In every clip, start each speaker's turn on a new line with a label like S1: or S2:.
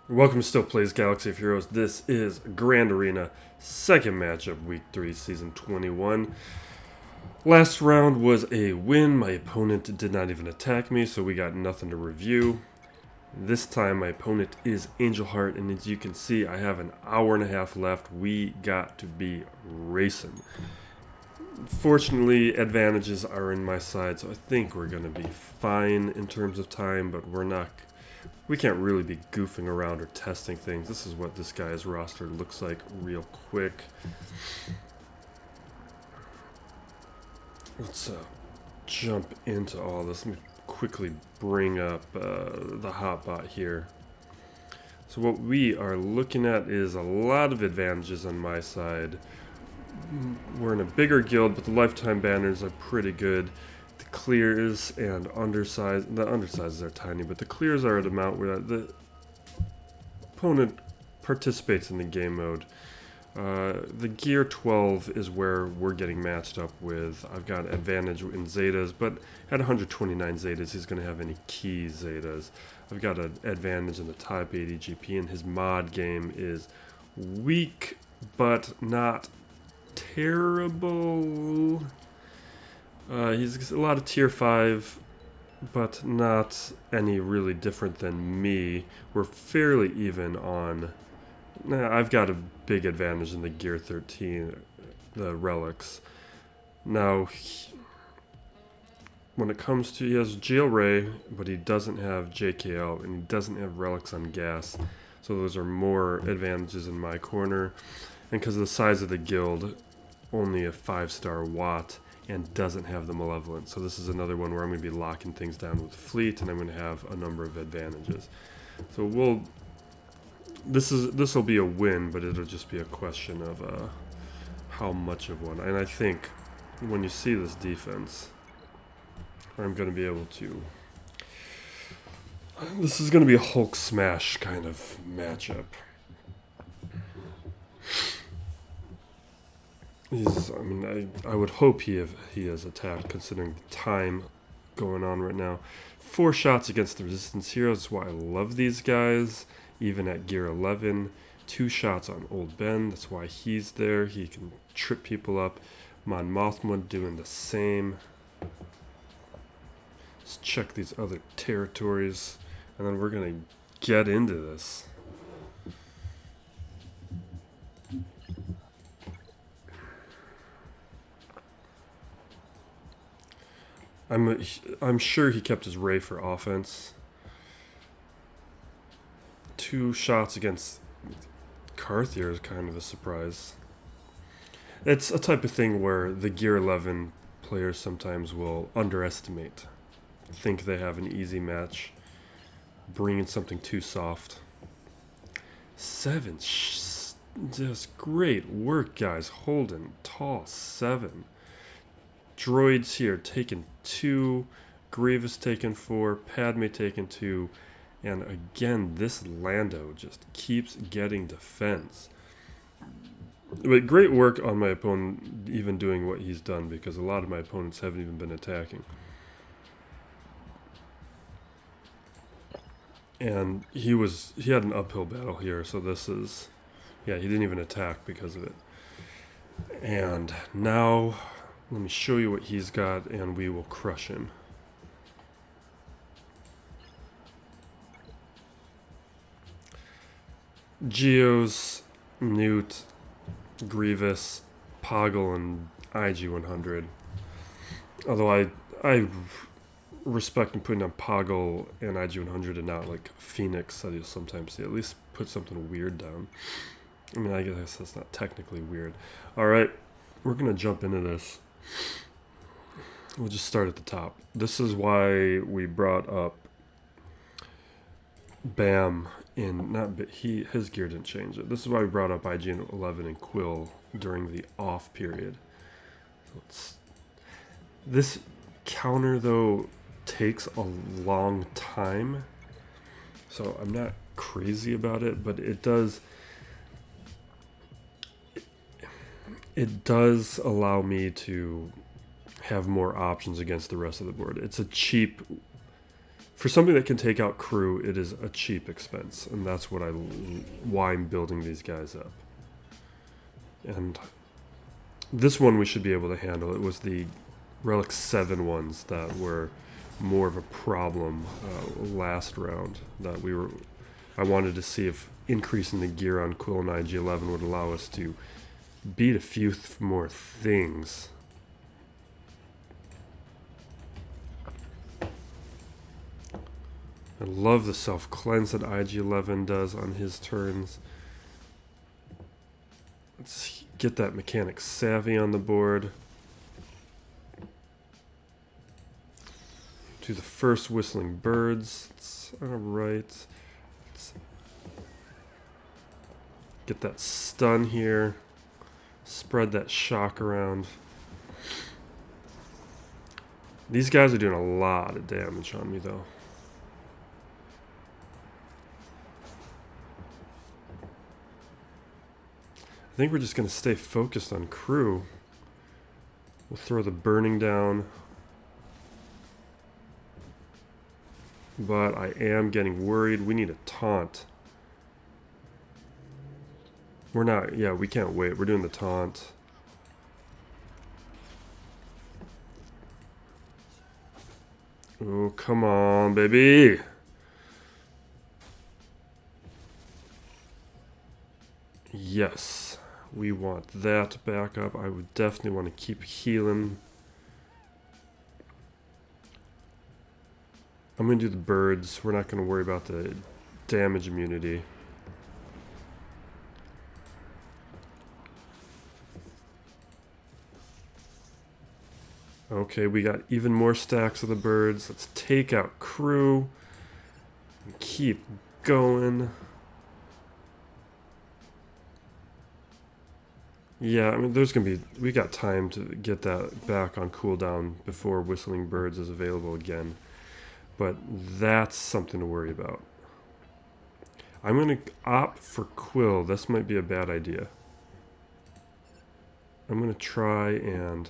S1: Welcome to Still Plays Galaxy of Heroes. This is Grand Arena, second matchup, Week 3, Season 21. Last round was a win. My opponent did not even attack me, so we got nothing to review. This time my opponent is Angel Heart, and as you can see, I have an hour and a half left. We got to be racing. Fortunately, advantages are in my side, so I think we're going to be fine in terms of time, but we can't really be goofing around or testing things. This is what this guy's roster looks like real quick. Let's jump into all this. Let me quickly bring up the hotbot here. So what we are looking at is a lot of advantages on my side. We're in a bigger guild, but the lifetime banners are pretty good. The clears and undersized, the undersizes are tiny, but the clears are at an amount where the opponent participates in the game mode. The gear 12 is where we're getting matched up with. I've got advantage in Zetas, but at 129 Zetas, he's going to have any key Zetas. I've got an advantage in the type 80 GP, and his mod game is weak, but not terrible. He's a lot of tier 5, but not any really different than me. We're fairly even on. I've got a big advantage in the gear 13, the relics. Now, when it comes to, he has Jail Ray, but he doesn't have JKL, and he doesn't have relics on gas. So those are more advantages in my corner. And because of the size of the guild, only a 5-star Watt, and doesn't have the Malevolent. So this is another one where I'm going to be locking things down with Fleet, and I'm going to have a number of advantages. So this will be a win, but it'll just be a question of how much of one. And I think when you see this defense, I'm going to be able to. This is going to be a Hulk smash kind of matchup. I would hope he has attacked, considering the time going on right now. 4 shots against the resistance heroes. That's why I love these guys, even at gear 11. 2 shots on Old Ben. That's why he's there. He can trip people up. Mon Mothma doing the same. Let's check these other territories, and then we're gonna get into this. I'm sure he kept his Ray for offense. 2 shots against Carthier is kind of a surprise. It's a type of thing where the Gear 11 players sometimes will underestimate, think they have an easy match, bring in something too soft. 7, just great work, guys. Holding tall 7. Droids here taken 2, Grievous taken 4, Padme taken 2, and again, this Lando just keeps getting defense. But great work on my opponent even doing what he's done, because a lot of my opponents haven't even been attacking. And he had an uphill battle here, so this is, yeah, he didn't even attack because of it. And now, let me show you what he's got, and we will crush him. Geos, Nute, Grievous, Poggle, and IG-100. Although I respect him putting on Poggle and IG-100 and not like Phoenix that you'll sometimes see. At least put something weird down. I mean, I guess that's not technically weird. Alright, we're going to jump into this. We'll just start at the top. This is why we brought up Bam in, his gear didn't change it. This is why we brought up IG-11 and Quill during the off period. This counter, though, takes a long time, so I'm not crazy about it, but it does allow me to have more options against the rest of the board. It's a cheap for something that can take out crew, it is a cheap expense, and that's why I'm building these guys up. And this one we should be able to handle. It was the Relic 7 ones that were more of a problem last round. I wanted to see if increasing the gear on Quill and IG-11 would allow us to beat a few more things. I love the self-cleanse that IG-11 does on his turns. Let's get that Mechanic Savvy on the board. Do the first Whistling Birds. Alright. Let's get that stun here. Spread that shock around. These guys are doing a lot of damage on me, though. I think we're just going to stay focused on crew. We'll throw the burning down. But I am getting worried. We need a taunt. We're not, yeah, we can't wait. We're doing the taunt. Oh, come on, baby. Yes, we want that back up. I would definitely want to keep healing. I'm going to do the birds. We're not going to worry about the damage immunity. Okay, we got even more stacks of the birds. Let's take out crew. And keep going. Yeah, I mean, there's going to be... We got time to get that back on cooldown before Whistling Birds is available again. But that's something to worry about. I'm going to opt for Quill. This might be a bad idea. I'm going to try and...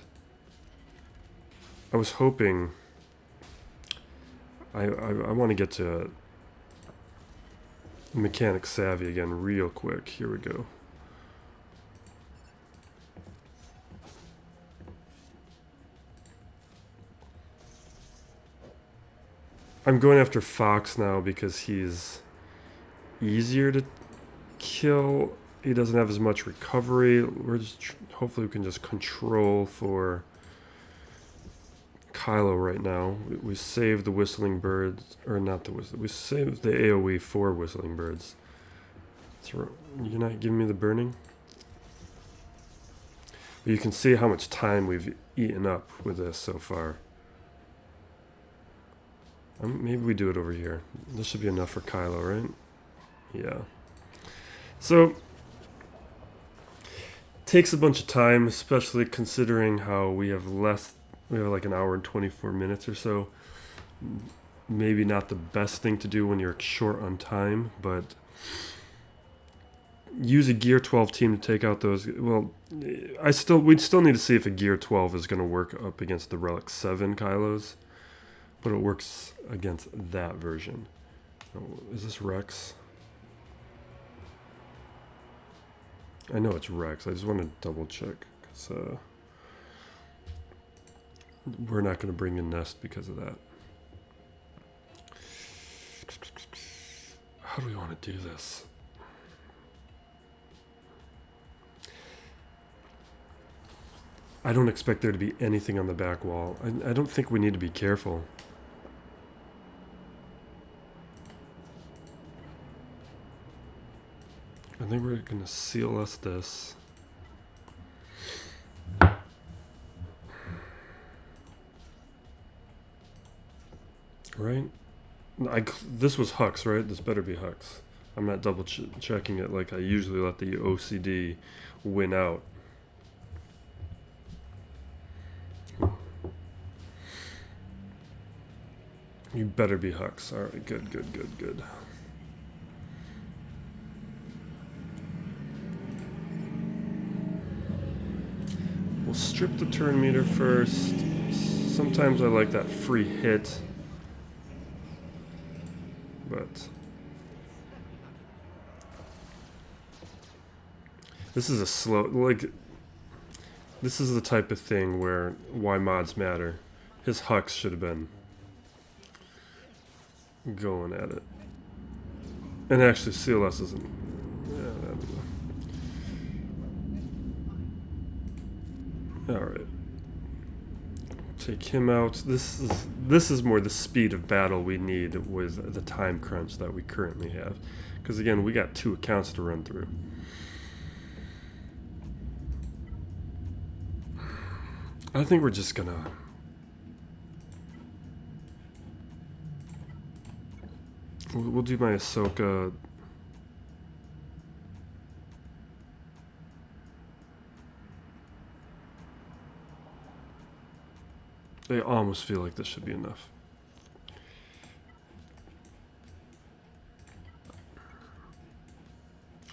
S1: I was hoping... I want to get to Mechanic Savvy again real quick. Here we go. I'm going after Fox now because he's easier to kill. He doesn't have as much recovery. We're just hopefully we can just control for Kylo right now. We saved the Whistling Birds, or not the Whistling. We saved the AoE for Whistling Birds. You're not giving me the burning? But you can see how much time we've eaten up with this so far. Maybe we do it over here. This should be enough for Kylo, right? Yeah. So, takes a bunch of time, especially considering how we have like an hour and 24 minutes or so. Maybe not the best thing to do when you're short on time, but use a Gear 12 team to take out those. Well, we'd still need to see if a Gear 12 is going to work up against the Relic 7 Kylos. But it works against that version. Oh, is this Rex? I know it's Rex. I just want to double check. Because we're not going to bring in Nest because of that. How do we want to do this? I don't expect there to be anything on the back wall. I don't think we need to be careful. I think we're going to seal us this. Right? This was Hux, right? This better be Hux. I'm not double checking it like I usually let the OCD win out. You better be Hux. Alright, good. We'll strip the turn meter first. Sometimes I like that free hit. but this is a slow, like, this is the type of thing where why mods matter. His Hux should have been going at it. And actually, CLS isn't. Yeah, alright. Take him out. This is more the speed of battle we need with the time crunch that we currently have. Because again, we got 2 accounts to run through. I think we're just gonna we'll do my Ahsoka. I almost feel like this should be enough.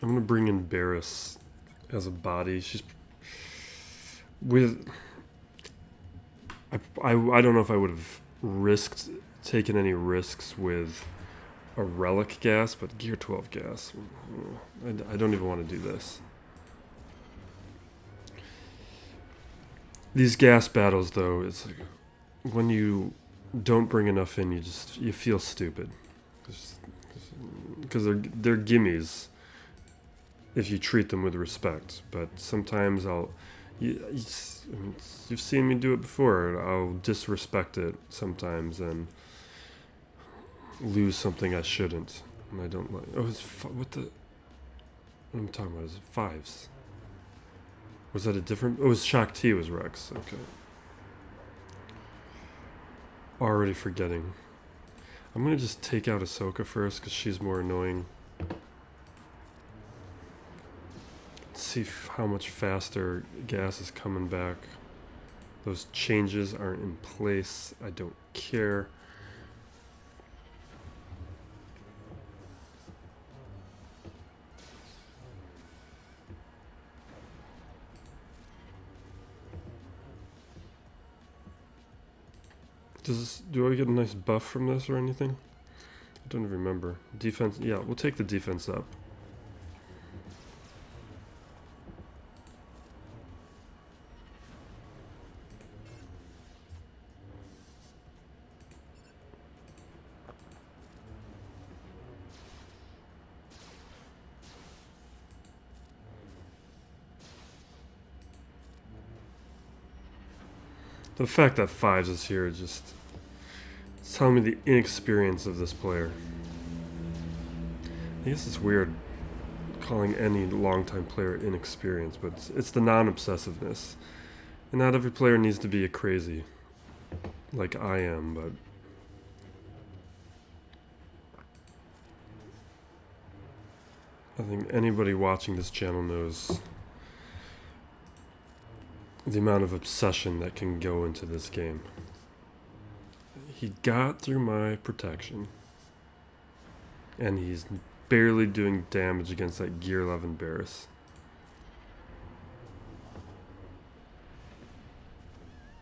S1: I'm gonna bring in Barris as a body. She's with. I don't know if I would have taken any risks with a relic gas, but gear 12 gas. I don't even want to do this. These gas battles, though, it's like when you don't bring enough in, you feel stupid because they're gimmies if you treat them with respect. But sometimes you've seen me do it before. I'll disrespect it sometimes and lose something I shouldn't. And I don't like. Oh, what am I talking about? Is it 5s? Was that a different? Oh, it was Shaak T was Rex. Okay. Already forgetting. I'm gonna just take out Ahsoka first because she's more annoying. See how much faster gas is coming back. Those changes aren't in place. I don't care. Do I get a nice buff from this or anything? I don't even remember. Defense, yeah, we'll take the defense up. The fact that 5s is here just telling me the inexperience of this player. I guess it's weird calling any longtime player inexperienced, but it's the non-obsessiveness. And not every player needs to be a crazy like I am, but I think anybody watching this channel knows the amount of obsession that can go into this game. He got through my protection, and he's barely doing damage against that gear 11 Barris.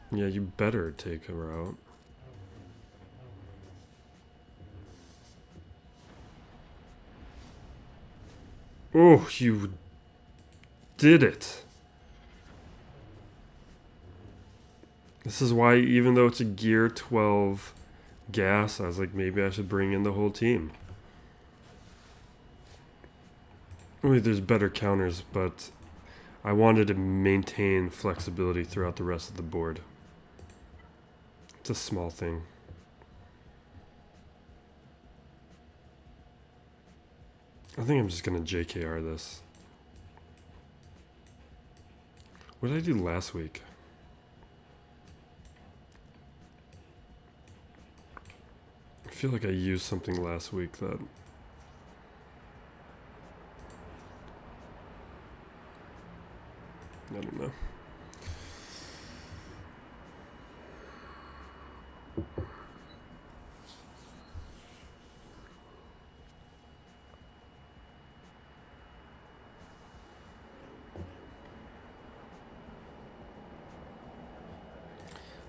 S1: Yeah, you better take her out. Oh, you did it. This is why, even though it's a gear 12 gas, I was like, maybe I should bring in the whole team. I mean, there's better counters, but I wanted to maintain flexibility throughout the rest of the board. It's a small thing. I think I'm just going to JKR this. What did I do last week? I feel like I used something last week that... I don't know.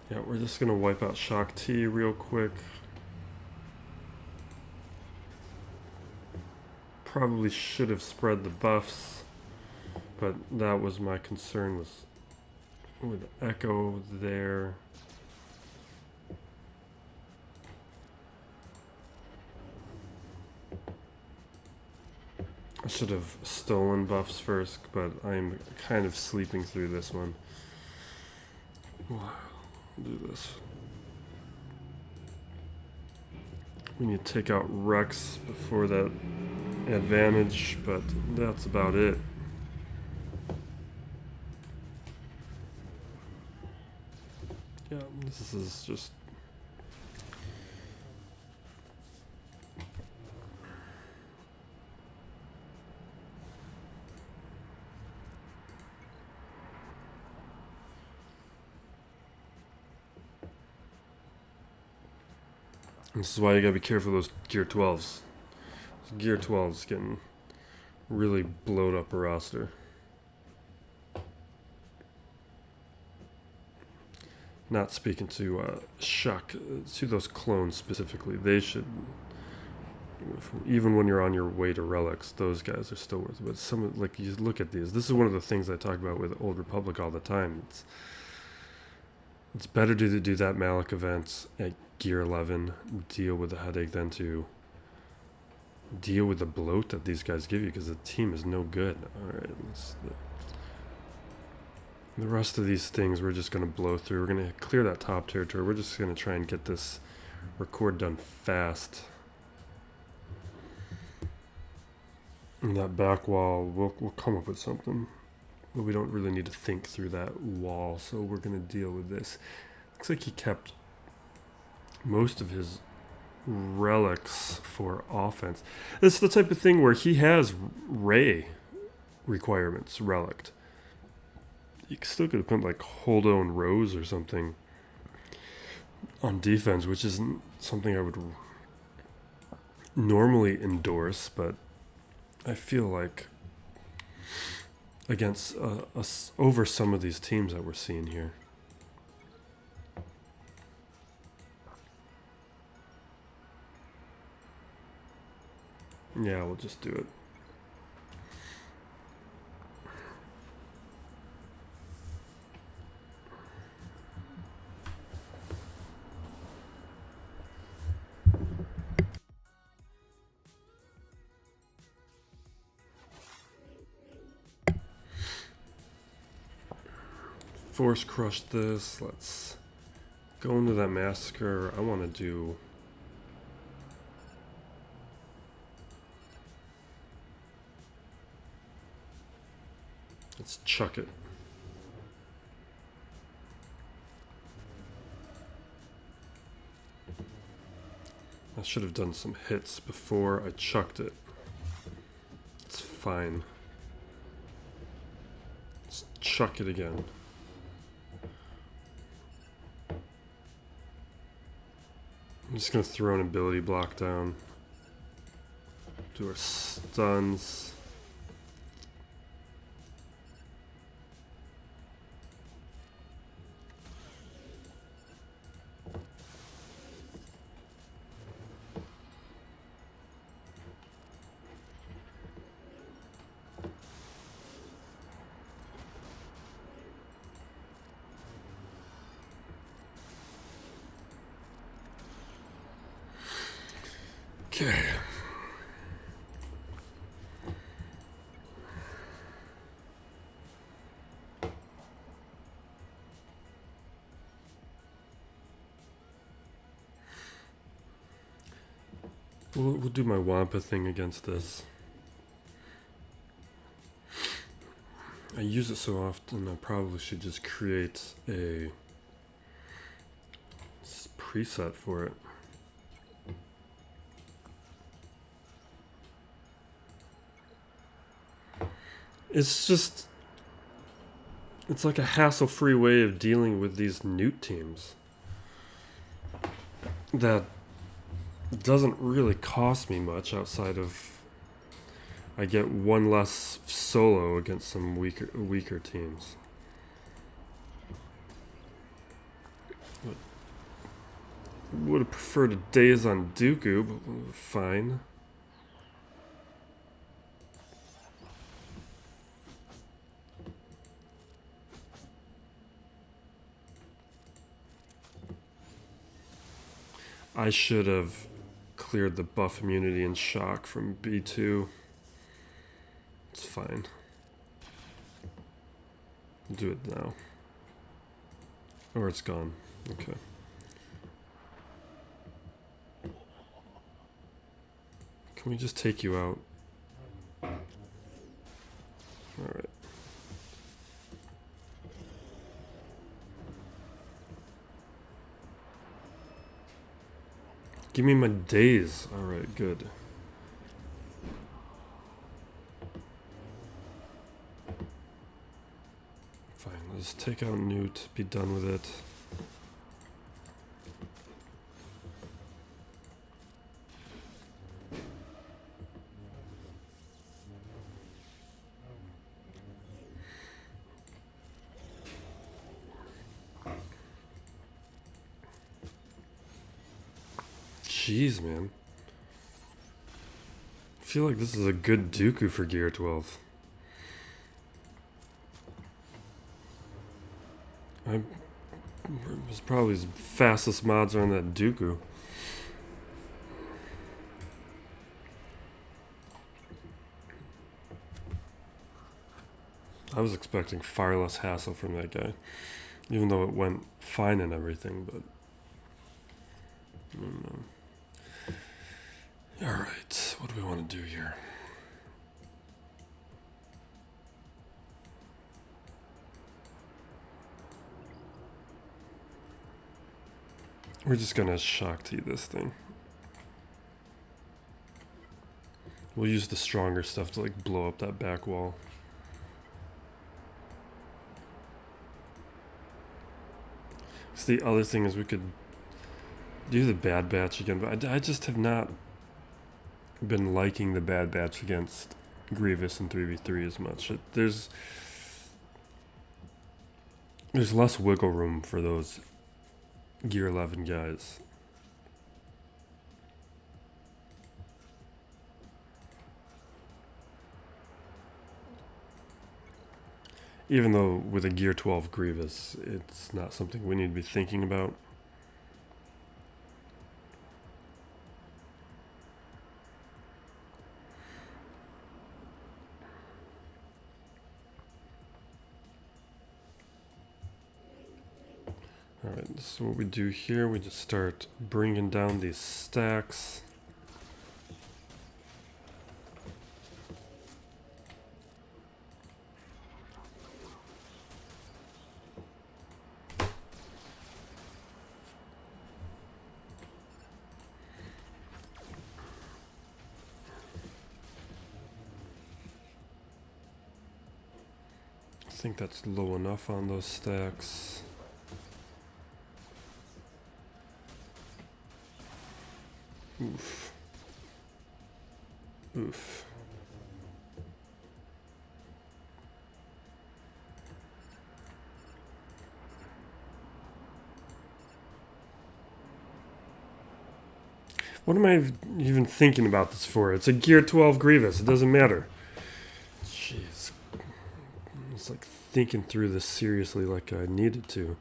S1: Yeah, we're just going to wipe out Shaak T real quick. probably should have spread the buffs, but that was my concern, was with Echo there. I should have stolen buffs first, but I'm kind of sleeping through this one. We'll do this. We need to take out Rex before that advantage, but that's about it. Yeah, this is just... This is why you gotta be careful of those Gear 12s. Gear 12s getting really blowed up a roster. Not speaking to Shaak, to those clones specifically. They should, even when you're on your way to relics, those guys are still worth it. But some, like, you look at these. This is one of the things I talk about with Old Republic all the time. It's better to do that Malik event at Gear 11, deal with the headache, than to deal with the bloat that these guys give you, because the team is no good. Alright, the rest of these things we're just going to blow through. We're going to clear that top territory. We're just going to try and get this record done fast. And that back wall, we'll come up with something. But we don't really need to think through that wall, so we're going to deal with this. Looks like he kept most of his relics for offense. It's the type of thing where he has Ray requirements relict. You still could have put like Holdo and Rose or something on defense, which isn't something I would normally endorse, but I feel like against us over some of these teams that we're seeing here. Yeah, we'll just do it. Force crush this. Let's go into that massacre. I want to do... Let's chuck it. I should have done some hits before I chucked it. It's fine. Let's chuck it again. I'm just going to throw an ability block down. Do our stuns. Okay. We'll do my Wampa thing against this. I use it so often, I probably should just create a preset for it. It's just, it's like a hassle-free way of dealing with these Nute teams that doesn't really cost me much outside of I get one less solo against some weaker teams. Would have preferred a days on Dooku, but fine. I should have cleared the buff immunity and Shaak from B2. It's fine. Do it now. Or it's gone. Okay. Can we just take you out? Alright. Give me my days. Alright, good. Fine, let's take out Nute, be done with it. Jeez, man. I feel like this is a good Dooku for Gear 12. I was probably the fastest mods on that Dooku. I was expecting far less hassle from that guy, even though it went fine and everything, but I don't know. Alright, what do we want to do here? We're just gonna Shaak T this thing. We'll use the stronger stuff to like blow up that back wall. So the other thing is we could do the Bad Batch again, but I just have not been liking the Bad Batch against Grievous and 3v3 as much. There's less wiggle room for those Gear 11 guys. Even though with a Gear 12 Grievous, it's not something we need to be thinking about. Alright, so what we do here, we just start bringing down these stacks. I think that's low enough on those stacks. Oof. Oof. What am I even thinking about this for? It's a Gear 12 Grievous. It doesn't matter. Jeez. It's like thinking through this seriously like I needed to.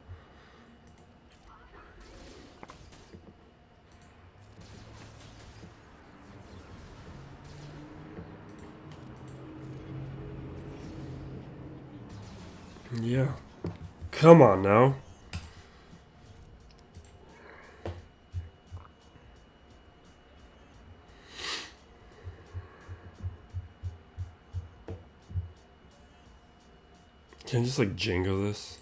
S1: Yeah. Come on now. Can I just like Jango this?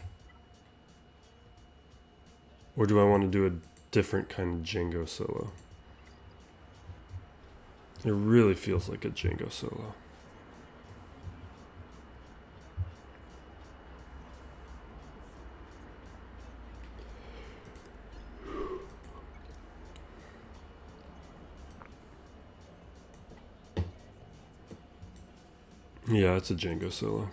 S1: Or do I want to do a different kind of Jango solo? It really feels like a Jango solo. Yeah, it's a Jango solo.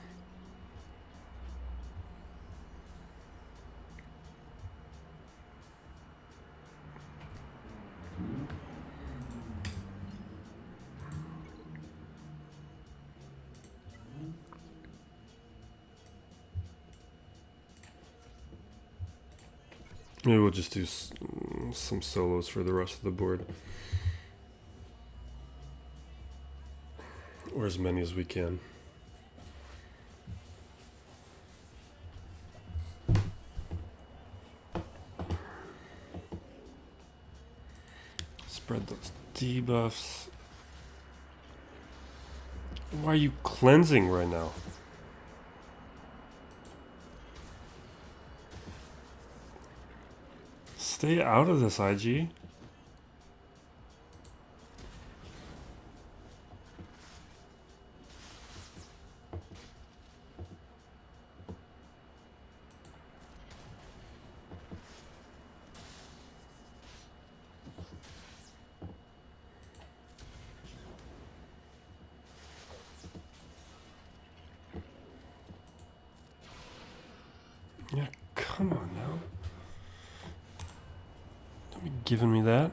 S1: Maybe we'll just do some solos for the rest of the board. Or as many as we can. Spread those debuffs. Why are you cleansing right now? Stay out of this, IG. Yeah, come on now. Don't be giving me that.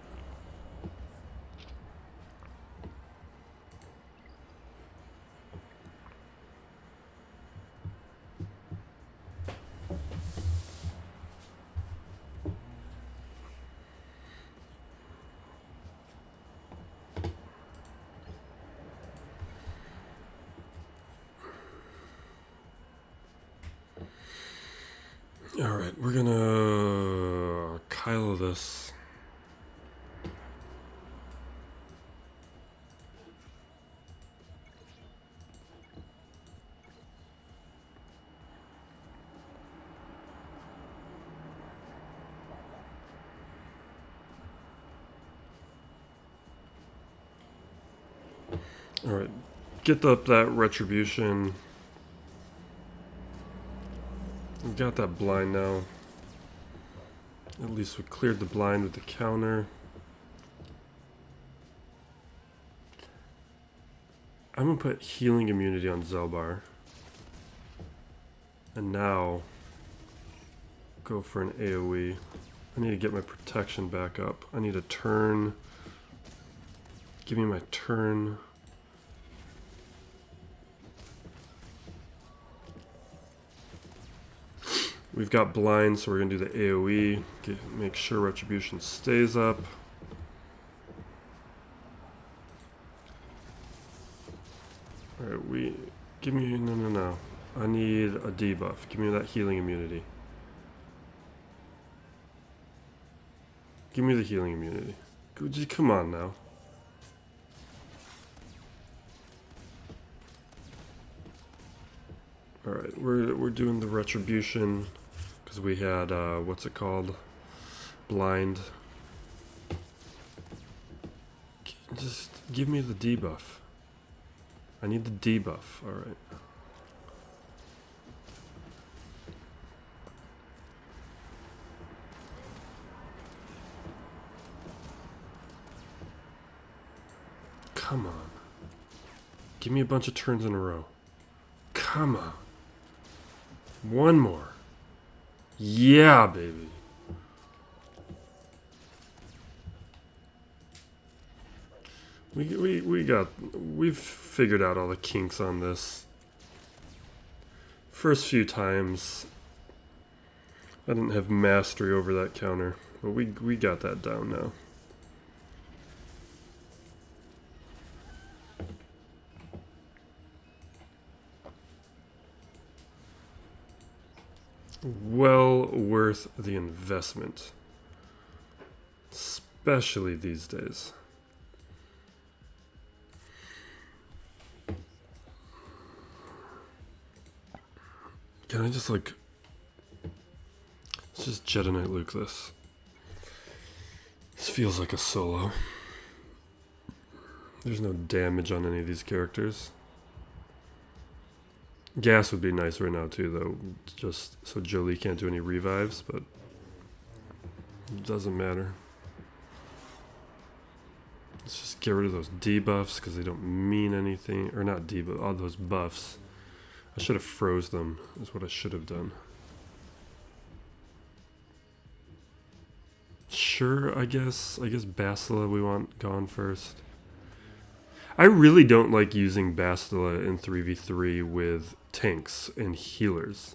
S1: Alright, we're gonna Kylo this. Alright, get up that retribution. We got that blind now. At least we cleared the blind with the counter. I'm gonna put healing immunity on Zelbar. And now go for an AoE. I need to get my protection back up. I need a turn. Give me my turn. We've got blind, so we're going to do the AoE. Make sure retribution stays up. Alright, give me, no. I need a debuff. Give me that healing immunity. Give me the healing immunity. Just come on now. Alright, we're doing the retribution. Because we had, what's it called? Blind. Just give me the debuff. I need the debuff. Alright. Come on. Give me a bunch of turns in a row. Come on. One more. Yeah, baby. We've figured out all the kinks on this. First few times, I didn't have mastery over that counter, but we got that down now. Well worth the investment, especially these days. Can I just let's just Jedi Knight Luke this. This feels like a solo. There's no damage on any of these characters. Gas would be nice right now too, though, just so Jolie can't do any revives, but it doesn't matter. Let's just get rid of those debuffs because they don't mean anything, or not debuff, all those buffs. I should have froze them, is what I should have done. Sure, I guess Bastila we want gone first. I really don't like using Bastila in 3v3 with tanks and healers.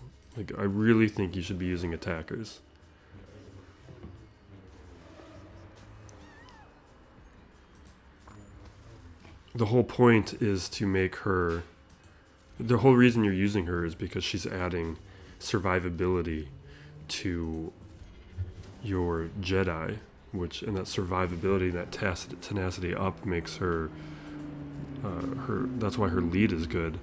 S1: I really think you should be using attackers. the whole point is to make her... The whole reason you're using her is because she's adding survivability to your Jedi, and that survivability, that tenacity up makes her... that's why her lead is good.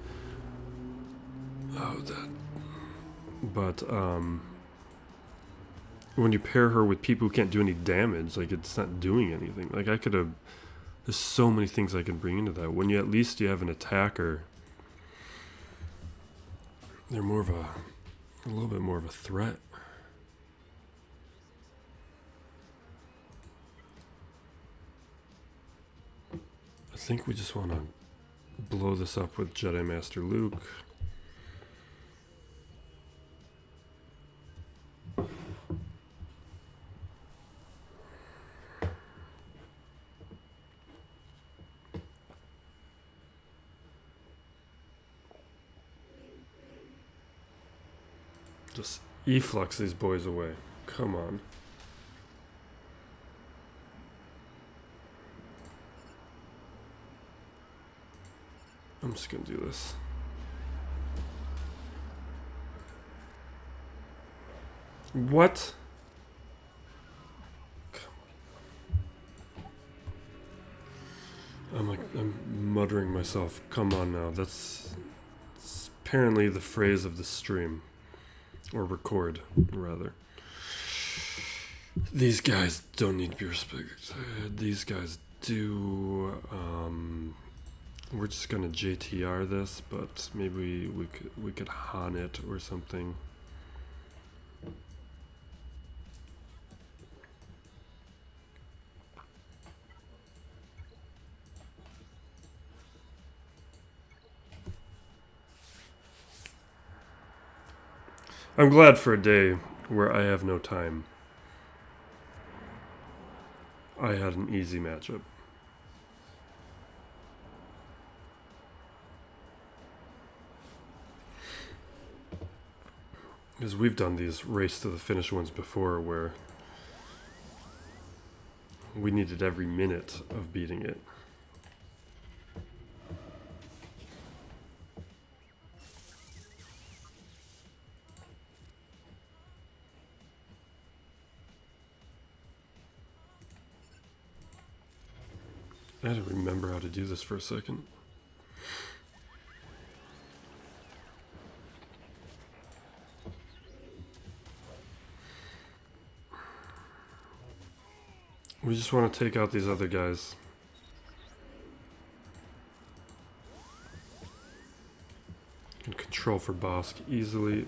S1: But when you pair her with people who can't do any damage, like, it's not doing anything. Like, I could have... There's so many things I can bring into that. When you at least you have an attacker, they're more of a little bit more of a threat. I think we just want to blow this up with Jedi Master Luke. Just efflux these boys away. Come on. I'm just gonna do this. What? I'm muttering myself. Come on now. That's apparently the phrase of the stream. Or record, rather. These guys don't need to be respected. These guys do. We're just gonna JTR this, but maybe we could Han it or something. I'm glad for a day where I have no time. I had an easy matchup. Because we've done these race to the finish ones before where we needed every minute of beating it. I had to remember how to do this for a second. We just want to take out these other guys. Can control for Bast easily.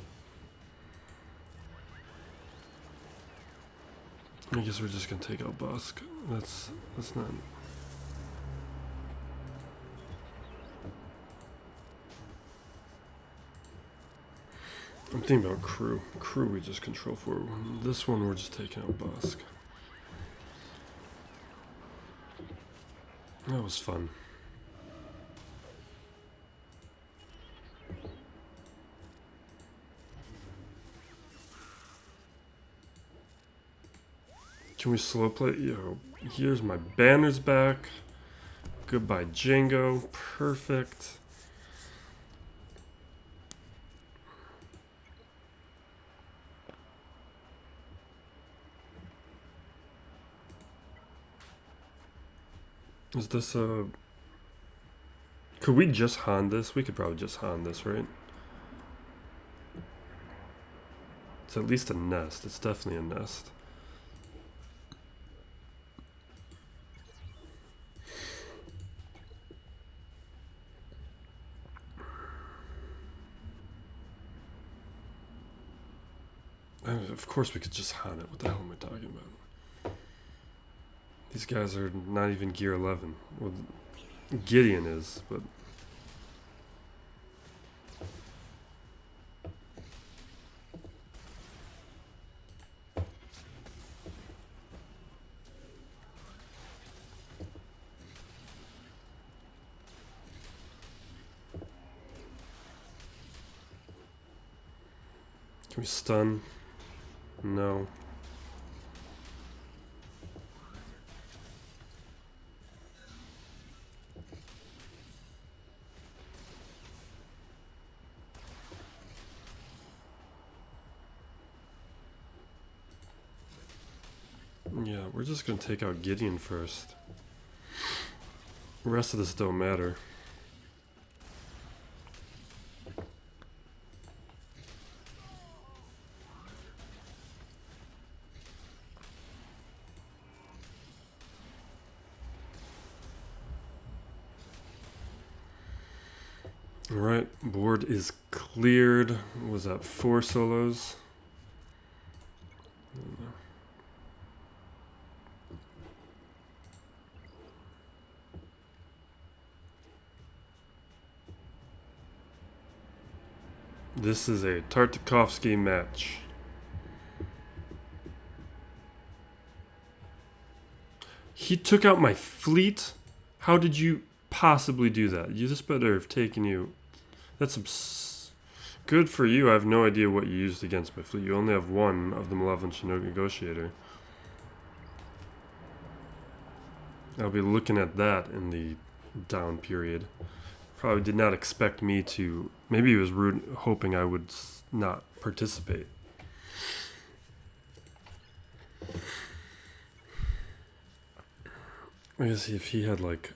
S1: I guess we're just gonna take out Bast. That's not... I'm thinking about crew. Crew we just control for. This one we're just taking out Bast. That was fun. Can we slow play? Yo, here's my banners back. Goodbye, Jango. Perfect. Is this a... Could we just Han this? We could probably just Han this, right? It's at least a nest. It's definitely a nest. Of course we could just Han it. What the hell am I talking about? These guys are not even gear 11. Well, Gideon is, but... Can we stun? No. Yeah, we're just gonna take out Gideon first. The rest of this don't matter. Alright, board is cleared. Was that 4 solos? This is a Tartakovsky match. He took out my fleet? How did you possibly do that? You just better have taken you... That's good for you. I have no idea what you used against my fleet. You only have one of the Malevolent Negotiator. I'll be looking at that in the down period. Probably did not expect me to... Maybe he was hoping I would not participate. I guess if he had like...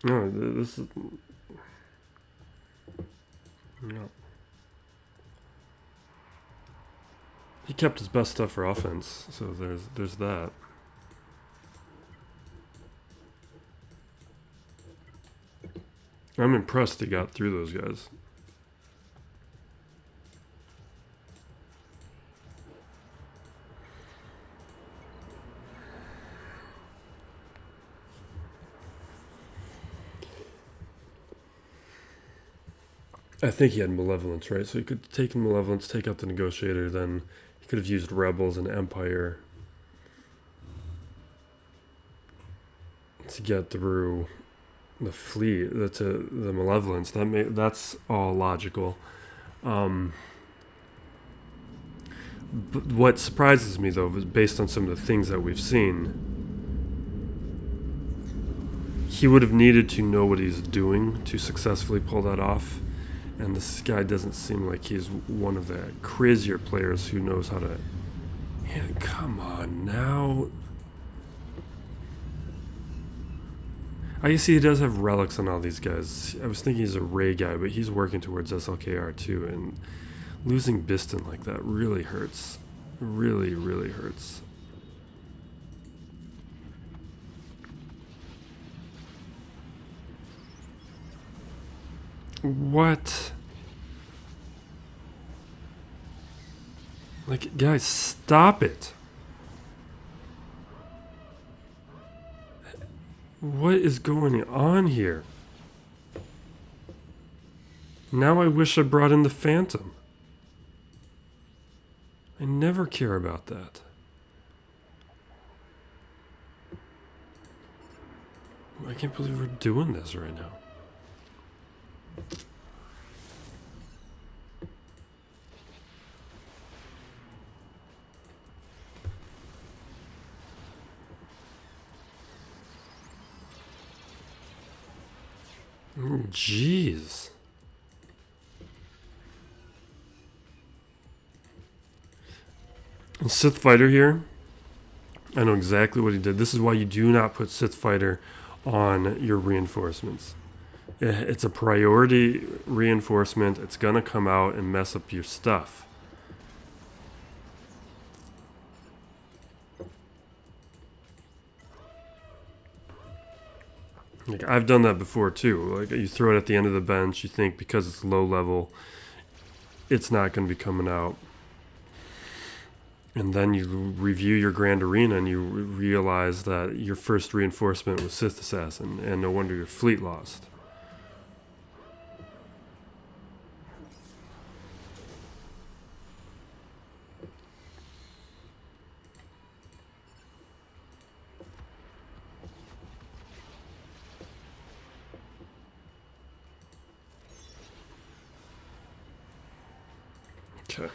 S1: No, this is... No. He kept his best stuff for offense, so there's that. I'm impressed he got through those guys. I think he had Malevolence, right? So he could take Malevolence, take out the Negotiator, then he could have used Rebels and Empire to get through the fleet, to the Malevolence. That's all logical. But what surprises me, though, is based on some of the things that we've seen, he would have needed to know what he's doing to successfully pull that off. And this guy doesn't seem like he's one of the crazier players who knows how to... Yeah, come on now. I see he does have relics on all these guys. I was thinking he's a Ray guy, but he's working towards SLKR too. And losing Biston like that really hurts. Really, really hurts. What? Like, guys, stop it. What is going on here? Now I wish I brought in the Phantom. I never care about that. I can't believe we're doing this right now. Jeez. Sith Fighter here. I know exactly what he did. This is why you do not put Sith Fighter on your reinforcements. It's a priority reinforcement. It's going to come out and mess up your stuff. Like, I've done that before too. Like, you throw it at the end of the bench. You think because it's low level, it's not going to be coming out. And then you review your Grand Arena and you realize that your first reinforcement was Sith Assassin, and no wonder your fleet lost. Okay.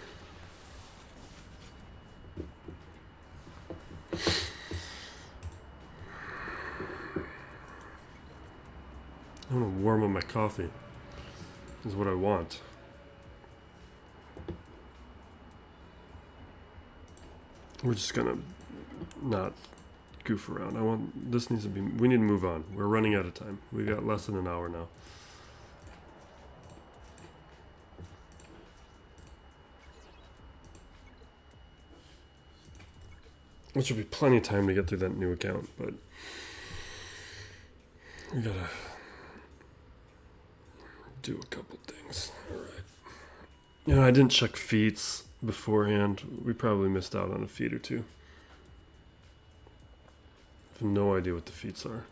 S1: I want to warm up my coffee. Is what I want. We're just gonna not goof around. We need to move on. We're running out of time. We got less than an hour now. Which will be plenty of time to get through that new account, but we gotta do a couple things. Alright. I didn't check feats beforehand. We probably missed out on a feat or two. I have no idea what the feats are.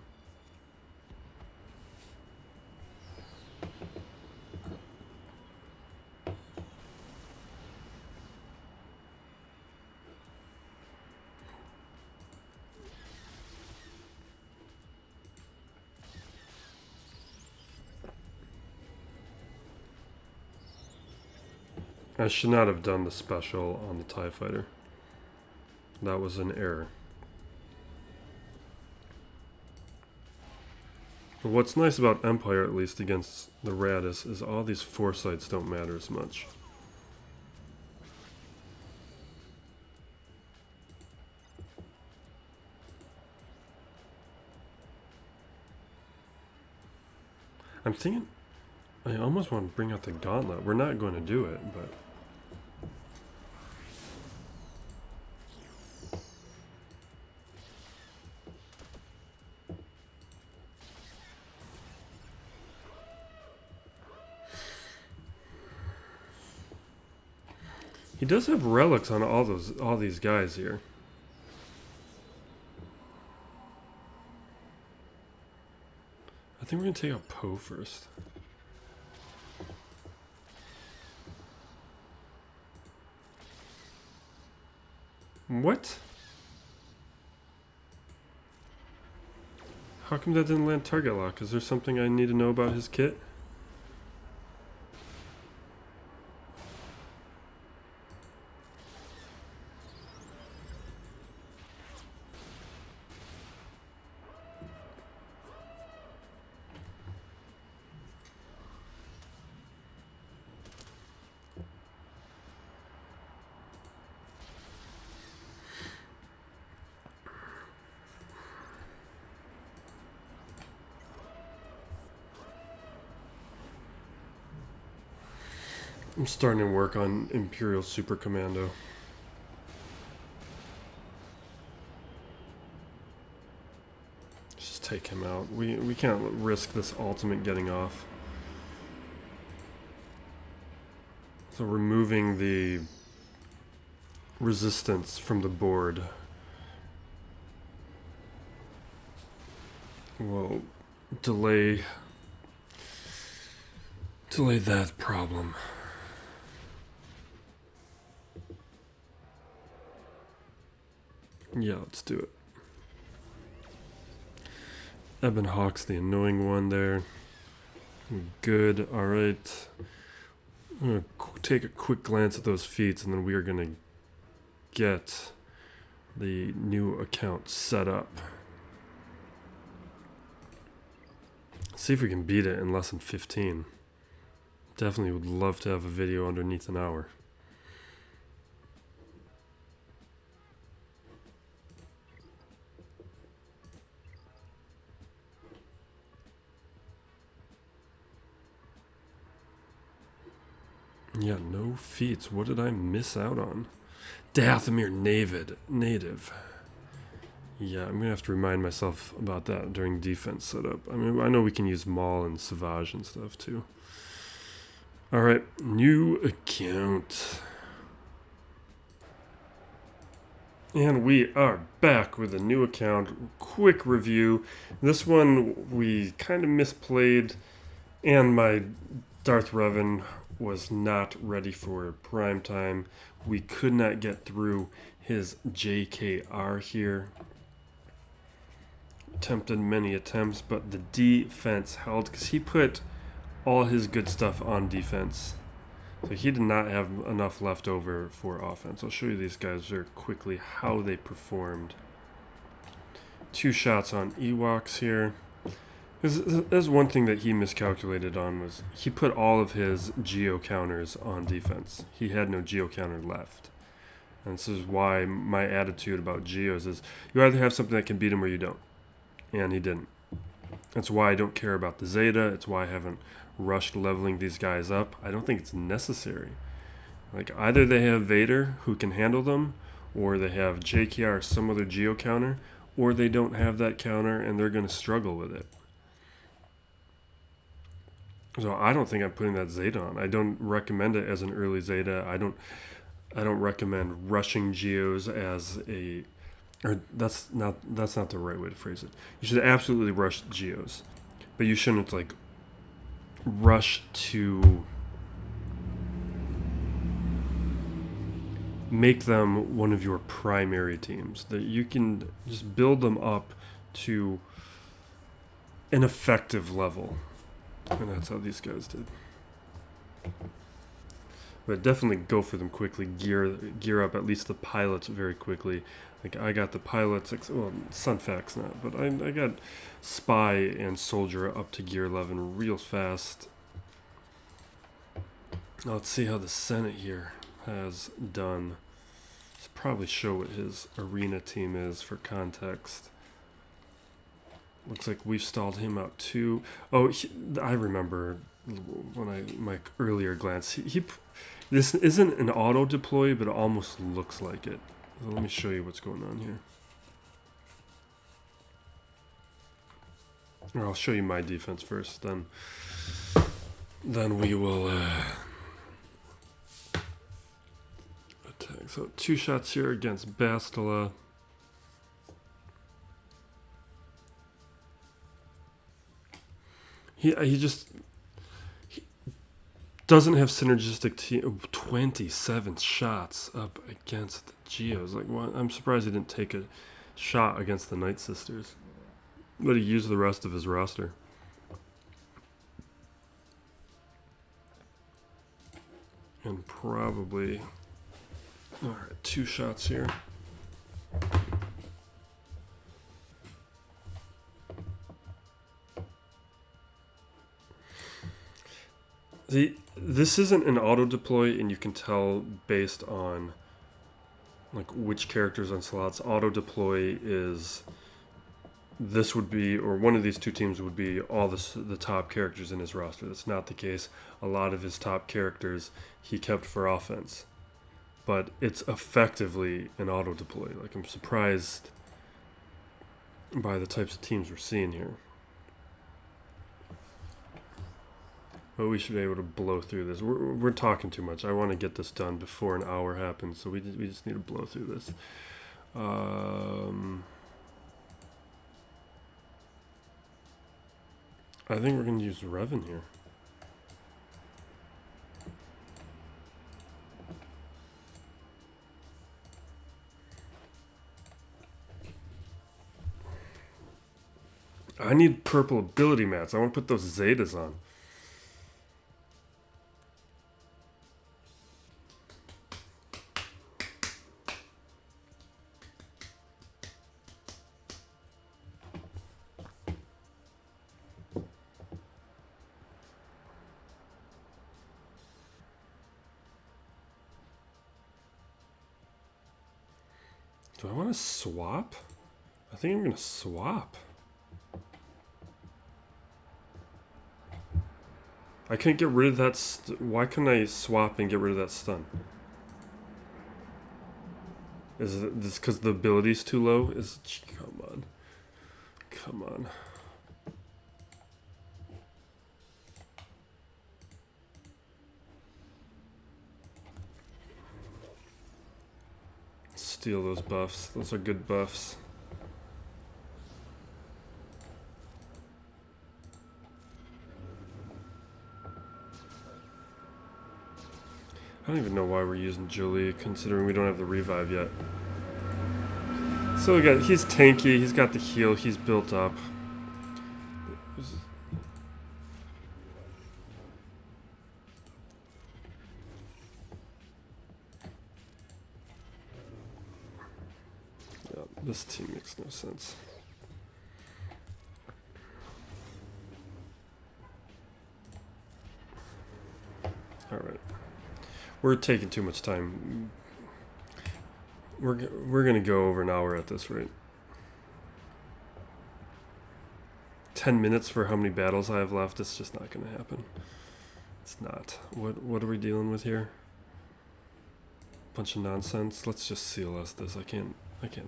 S1: I should not have done the special on the TIE Fighter. That was an error. But what's nice about Empire, at least against the Radis, is all these foresights don't matter as much. I'm thinking I almost want to bring out the gauntlet. We're not going to do it, but he does have relics on all these guys here. I think we're gonna take out Poe first. What? How come that didn't land target lock? Is there something I need to know about his kit? I'm starting to work on Imperial Super Commando. Just take him out. We can't risk this ultimate getting off. So removing the resistance from the board will delay that problem. Yeah, let's do it. Ebon Hawk's the annoying one there. Good, alright. I'm going to take a quick glance at those feats and then we are going to get the new account set up. See if we can beat it in less than 15. Definitely would love to have a video underneath an hour. Yeah, no feats. What did I miss out on? Dathomir native. Yeah, I'm going to have to remind myself about that during defense setup. I mean, I know we can use Maul and Savage and stuff too. Alright, new account. And we are back with a new account. Quick review. This one we kind of misplayed, and my Darth Revan was not ready for prime time. We could not get through his JKR here. Attempted many attempts, but the defense held because he put all his good stuff on defense. So he did not have enough left over for offense. I'll show you these guys very quickly how they performed. 2 shots on Ewoks here. There's one thing that he miscalculated on was he put all of his geo counters on defense. He had no geo counter left. And this is why my attitude about Geos is you either have something that can beat him or you don't. And he didn't. That's why I don't care about the Zeta. It's why I haven't rushed leveling these guys up. I don't think it's necessary. Like, either they have Vader who can handle them, or they have JKR or some other Geo counter, or they don't have that counter and they're going to struggle with it. So I don't think I'm putting that Zeta on. I don't recommend it as an early Zeta. I don't recommend rushing Geos as a, or that's not the right way to phrase it. You should absolutely rush Geos, but you shouldn't like rush to make them one of your primary teams. That you can just build them up to an effective level. And that's how these guys did. But definitely go for them quickly. Gear up at least the pilots very quickly. Like I got the pilots, well, Sunfac's not, but I got Spy and Soldier up to gear 11 real fast. Now let's see how the Senate here has done. Let's probably show what his arena team is for context. Looks like we've stalled him out too. Oh, I remember when my earlier glance. This isn't an auto deploy, but it almost looks like it. So let me show you what's going on here. Or I'll show you my defense first, then we will attack. So 2 shots here against Bast. He just doesn't have synergistic team. 27 shots up against the Geos. Like, well, I'm surprised he didn't take a shot against the Night Sisters, but he used the rest of his roster. And probably, all right, 2 shots here. This isn't an auto deploy, and you can tell based on like which characters on slots. Auto deploy is this would be, or one of these 2 teams would be all the top characters in his roster. That's not the case. A lot of his top characters he kept for offense, but it's effectively an auto deploy. Like, I'm surprised by the types of teams we're seeing here. But we should be able to blow through this. We're talking too much. I want to get this done before an hour happens, so we just need to blow through this. I think we're going to use Revan here. I need purple ability mats. I want to put those Zetas on. Do I want to swap? I think I'm going to swap. I can't get rid of that. Why couldn't I swap and get rid of that stun? Is this because the ability's too low? Come on. Come on. Steal those buffs. Those are good buffs. I don't even know why we're using Julie, considering we don't have the revive yet. So he's tanky, he's got the heal, he's built up. Yeah, this team makes no sense. Alright. We're taking too much time. We're gonna go over an hour at this rate. 10 minutes for how many battles I have left. It's just not gonna happen. It's not. What are we dealing with here? Bunch of nonsense. Let's just CLS this. I can't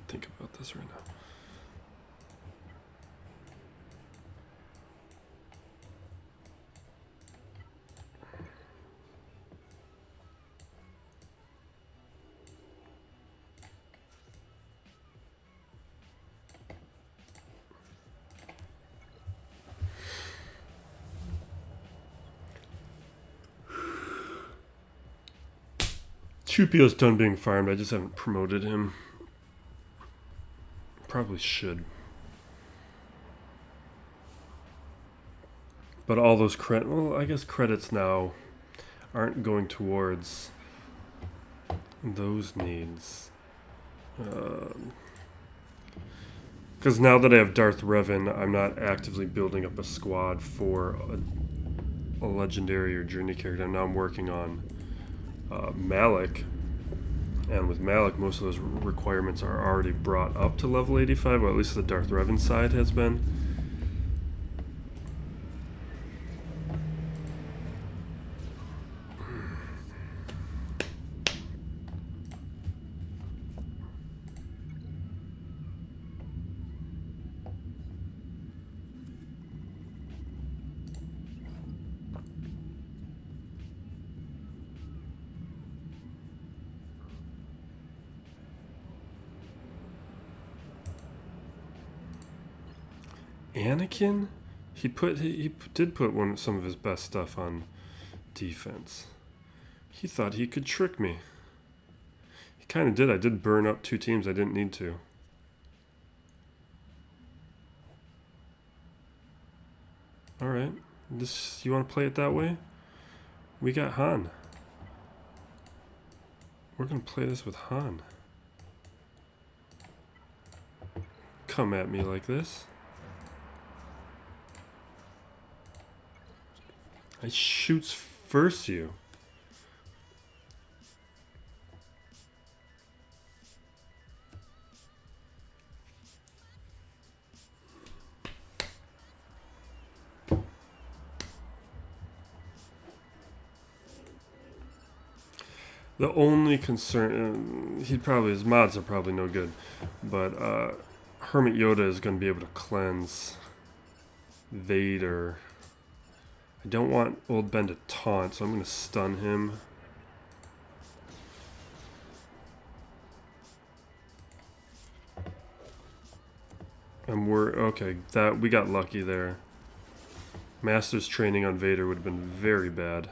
S1: think about this right now. Chupio's done being farmed. I just haven't promoted him. Probably should. But all those well, I guess credits now aren't going towards those needs. Because now that I have Darth Revan, I'm not actively building up a squad for a legendary or journey character. Now I'm working on Malik, and with Malik most of those requirements are already brought up to level 85, or at least the Darth Revan side has been. Anakin? He did put some of his best stuff on defense. He thought he could trick me. He kind of did. I did burn up 2 teams I didn't need to. Alright. You want to play it that way? We got Han. We're going to play this with Han. Come at me like this. I shoots first you. The only concern, his mods are probably no good, but Hermit Yoda is going to be able to cleanse Vader. I don't want Old Ben to taunt, so I'm going to stun him. And okay, we got lucky there. Master's training on Vader would have been very bad.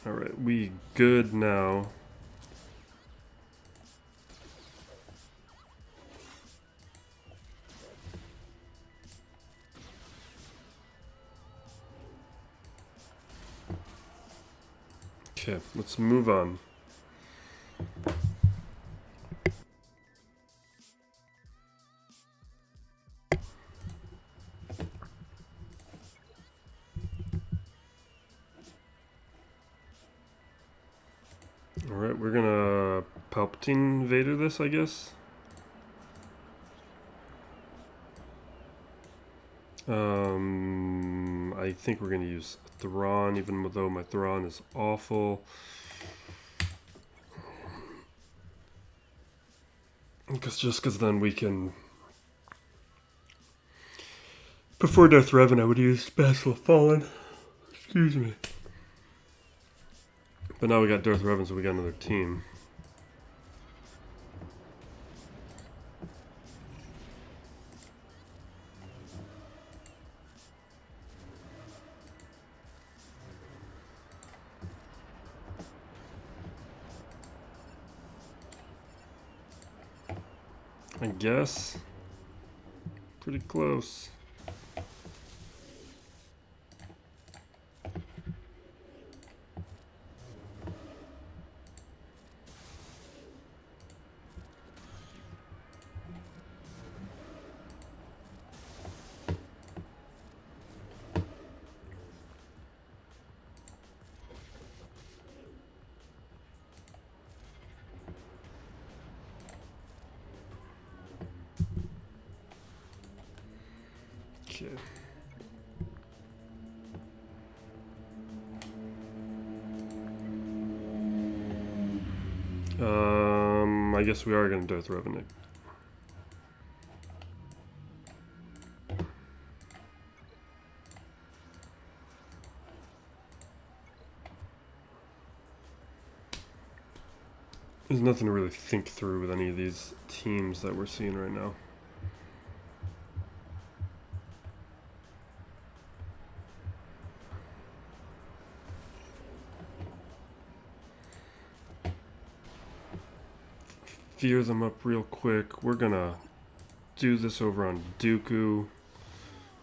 S1: Alright, we good now. Okay, let's move on. Alright, we're gonna Palpatine Vader this, I guess. I think we're gonna use Thrawn, even though my Thrawn is awful. Because then we can... Before Darth Revan, I would use Bast Fallen. Excuse me. But now we got Darth Revan, so we got another team. I guess. Pretty close. Okay. I guess we are going to Darth Revenant. There's nothing to really think through with any of these teams that we're seeing right now. Fear them up real quick. We're gonna do this over on Dooku,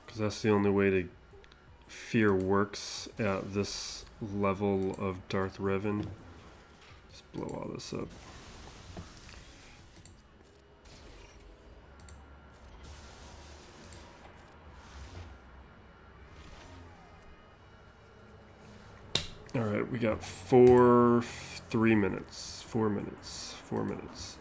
S1: because that's the only way to fear works at this level of Darth Revan. Just blow all this up. Alright, we got 3 minutes. 4 minutes. 4 minutes.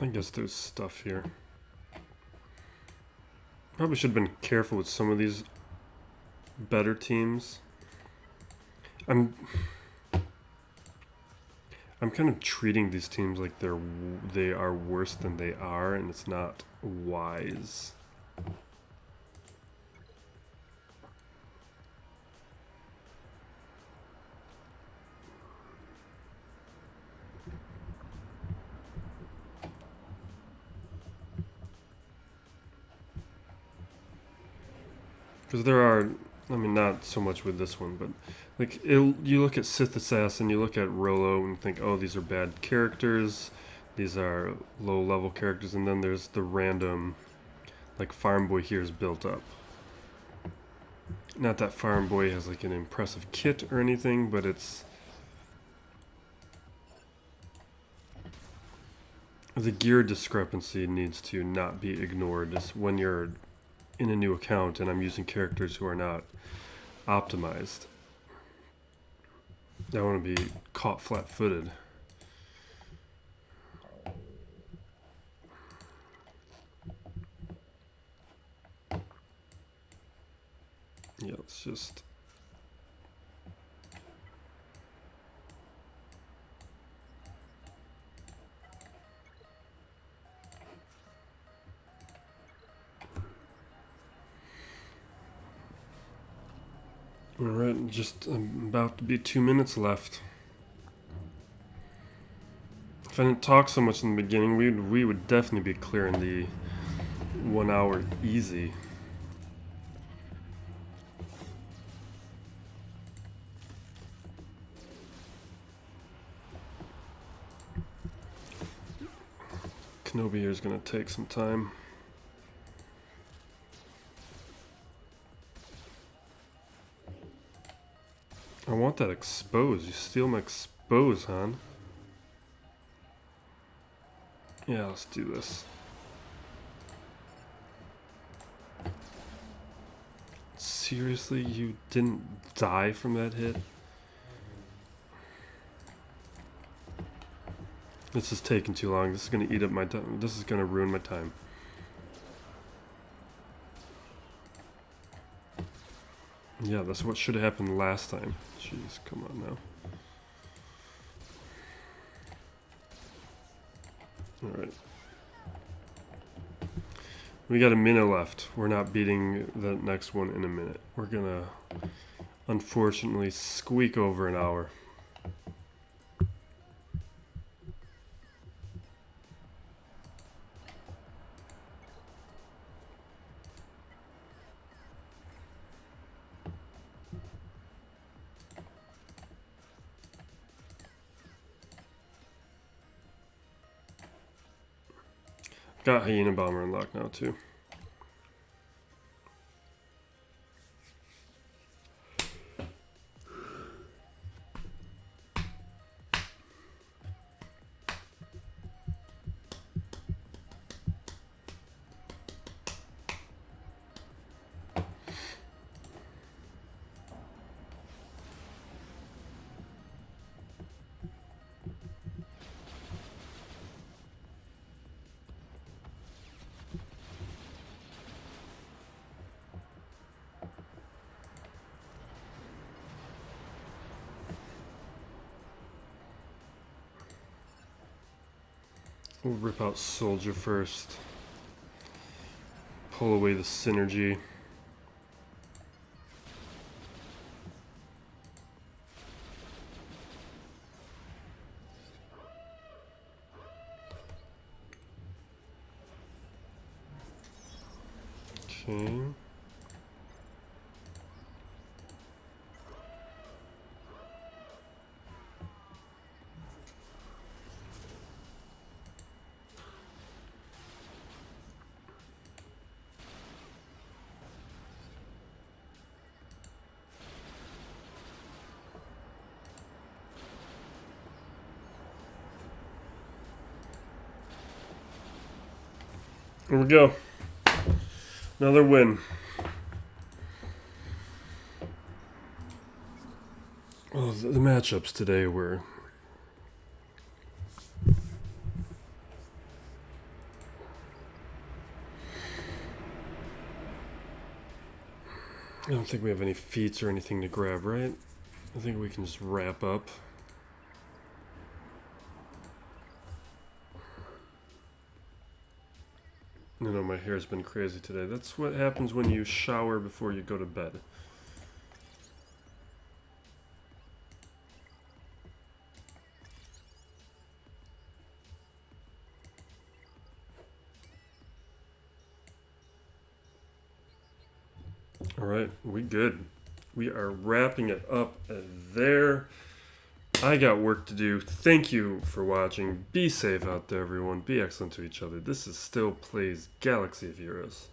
S1: I guess there's stuff here. Probably should have been careful with some of these better teams. I'm kind of treating these teams like they are worse than they are, and it's not wise. Because there are, I mean, not so much with this one, but like you look at Sith Assassin, you look at Rolo, and think, oh, these are bad characters, these are low-level characters, and then there's the random, like Farm Boy here is built up. Not that Farm Boy has like an impressive kit or anything, but it's the gear discrepancy needs to not be ignored. It's when you're in a new account and I'm using characters who are not optimized. I want to be caught flat-footed. Yeah, let's just... Alright, just about to be 2 minutes left. If I didn't talk so much in the beginning, we would definitely be clearing the 1 hour easy. Kenobi here is going to take some time. I want that expose. You steal my expose, hon. Yeah, let's do this. Seriously, you didn't die from that hit? This is taking too long. This is going to eat up my time. This is going to ruin my time. Yeah, that's what should have happened last time. Jeez, come on now. Alright. We got a minute left. We're not beating the next one in a minute. We're gonna, unfortunately, squeak over an hour. Got Hyena Bomber unlocked now too. We'll rip out Soldier first. Pull away the synergy. Okay. Here we go. Another win. Well, the matchups today were I don't think we have any feats or anything to grab, right? I think we can just wrap up. You know, my hair's been crazy today. That's what happens when you shower before you go to bed. All right, we good. We are wrapping it up there. I got work to do. Thank you for watching. Be safe out there, everyone. Be excellent to each other. This is Still Plays Galaxy of Heroes.